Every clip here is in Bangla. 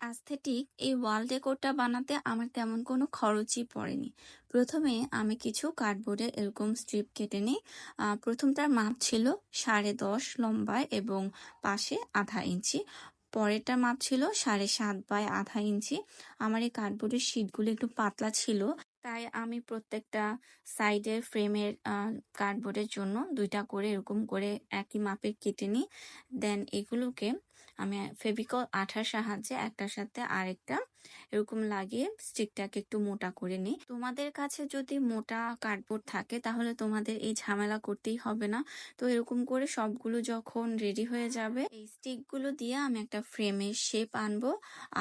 অ্যাস্থেটিক এই ওয়াল ডেকোরটা বানাতে আমার তেমন কোনো খরচই পড়েনি। প্রথমে আমি কিছু কার্ডবোর্ডের এরকম স্ট্রিপ কেটে নিই। প্রথমটার মাপ ছিল 10.5 লম্বায় এবং পাশে 1/2 ইঞ্চি। পরেরটার মাপ ছিল 7.5 বাই 1/2 ইঞ্চি। আমার এই কার্ডবোর্ডের শিটগুলো একটু পাতলা ছিল, তাই আমি প্রত্যেকটা সাইডের ফ্রেমের কার্ডবোর্ডের জন্য 2টা করে এরকম করে একই মাপে কেটে নিই। দেন এগুলোকে আমি ফেভিকল আঠার সাহায্যে একটার সাথে আরেকটা এরকম লাগিয়ে স্টিকটাকে একটু মোটা করে নিই। তোমাদের কাছে যদি মোটা কার্ডবোর্ড থাকে তাহলে তোমাদের এই ঝামেলা করতেই হবে না। তো এরকম করে সবগুলো যখন রেডি হয়ে যাবে, এই স্টিকগুলো দিয়ে আমি একটা ফ্রেমের শেপ আনবো।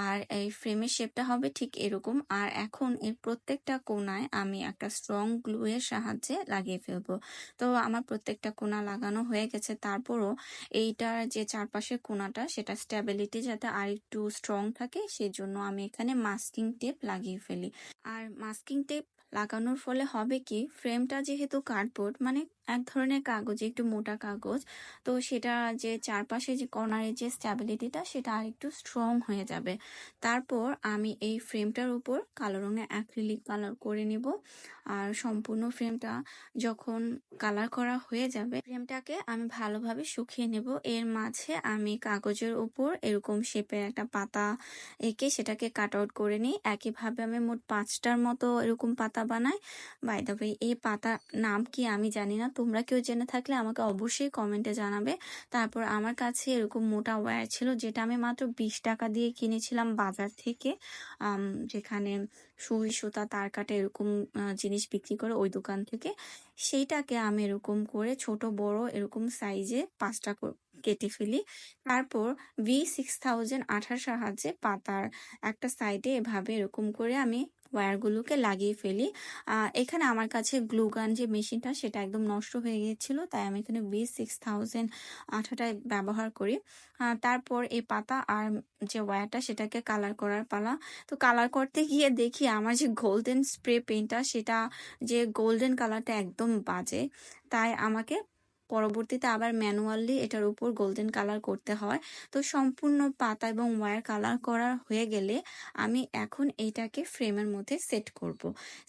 আর এই ফ্রেমের শেপটা হবে ঠিক এরকম। আর এখন এর প্রত্যেকটা কোণায় আমি একটা স্ট্রং গ্লু এর সাহায্যে লাগিয়ে ফেলবো। তো আমার প্রত্যেকটা কোণা লাগানো হয়ে গেছে। তারপরও এইটার যে চারপাশের কোণাটা সেটা স্টেবিলিটি যাতে আরেকটু স্ট্রং থাকে সেজন্য আমি এখানে মাস্কিং টেপ লাগিয়ে ফেলি। আর মাস্কিং টেপ লাগানোর ফলে হবে কি, ফ্রেমটা যেহেতু কার্ডবোর্ড মানে এক ধরনের কাগজ, একটু মোটা কাগজ, তো সেটা যে চারপাশে যে কর্নারের যে স্টেবিলিটিটা সেটা আরেকটু স্ট্রং হয়ে যাবে। তারপর আমি এই ফ্রেমটার উপর কালো রঙের অ্যাক্রিলিক কালার করে নিব। আর সম্পূর্ণ ফ্রেমটা যখন কালার করা হয়ে যাবে, ফ্রেমটাকে আমি ভালোভাবে শুকিয়ে নেব। এর মাঝে আমি কাগজের উপর এরকম শেপের একটা পাতা এঁকে সেটাকে কাট আউট করে নিই। একইভাবে আমি মোট 5টার মতো এরকম পাতা বানাই। বাই দ্য ওয়ে, এই পাতা নাম কি আমি জানি না, তোমরা কেউ জেনে থাকলে আমাকে অবশ্যই কমেন্টে জানাবে। তারপর আমার কাছে এরকম মোটা ওয়্যার ছিল যেটা আমি মাত্র 20 টাকা দিয়ে কিনেছিলাম বাজার থেকে, যেখানে সুই সুতা তার কাটা এরকম জিনিস বিক্রি করে ওই দোকান থেকে। সেইটাকে আমি এরকম করে ছোট বড় এরকম সাইজে 5টা কেটে ফেলি। তারপর V6000 আঠার সাহায্যে পাতার একটা সাইডে এভাবে এরকম করে আমি ওয়্যারগুলোকে লাগিয়ে ফেলি। এখানে আমার কাছে গ্লু গান যে মেশিনটা সেটা একদম নষ্ট হয়ে গিয়েছিল, তাই আমি এখানে V6000 আঠাটাই ব্যবহার করি। তারপর এই পাতা আর যে ওয়্যারটা সেটাকে কালার করার পালা। তো কালার করতে গিয়ে দেখি আমার যে গোল্ডেন স্প্রে পেইন্টটা সেটা যে গোল্ডেন কালারটা একদম বাজে, তাই আমাকে পরবর্তীতে আবার ম্যানুয়ালি এটার উপর গোল্ডেন কালার করতে হয়। তো সম্পূর্ণ পাতা এবং ওয়্যার কালার করা হয়ে গেলে আমি এখন এইটাকে ফ্রেমের মধ্যে সেট করব।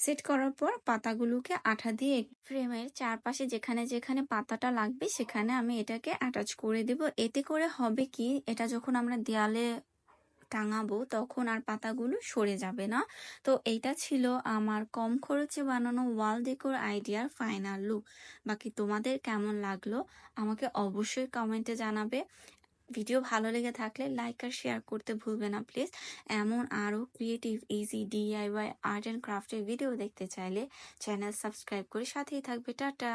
সেট করার পর পাতাগুলোকে আঠা দিয়ে ফ্রেমের চারপাশে যেখানে যেখানে পাতাটা লাগবে সেখানে আমি এটাকে অ্যাটাচ করে দেব। এতে করে হবে কি, এটা যখন আমরা দেয়ালে টাঙাবো তখন আর পাতাগুলো সরে যাবে না। তো এইটা ছিল আমার কম খরচে বানানো ওয়াল ডেকোর আইডিয়ার ফাইনাল লুক। বাকি তোমাদের কেমন লাগলো আমাকে অবশ্যই কমেন্টে জানাবে। ভিডিও ভালো লেগে থাকলে লাইক আর শেয়ার করতে ভুলবে না প্লিজ। এমন আরও creative easy DIY art and ক্রাফটের ভিডিও দেখতে চাইলে চ্যানেল সাবস্ক্রাইব করে সাথেই থাকবে। টাটা।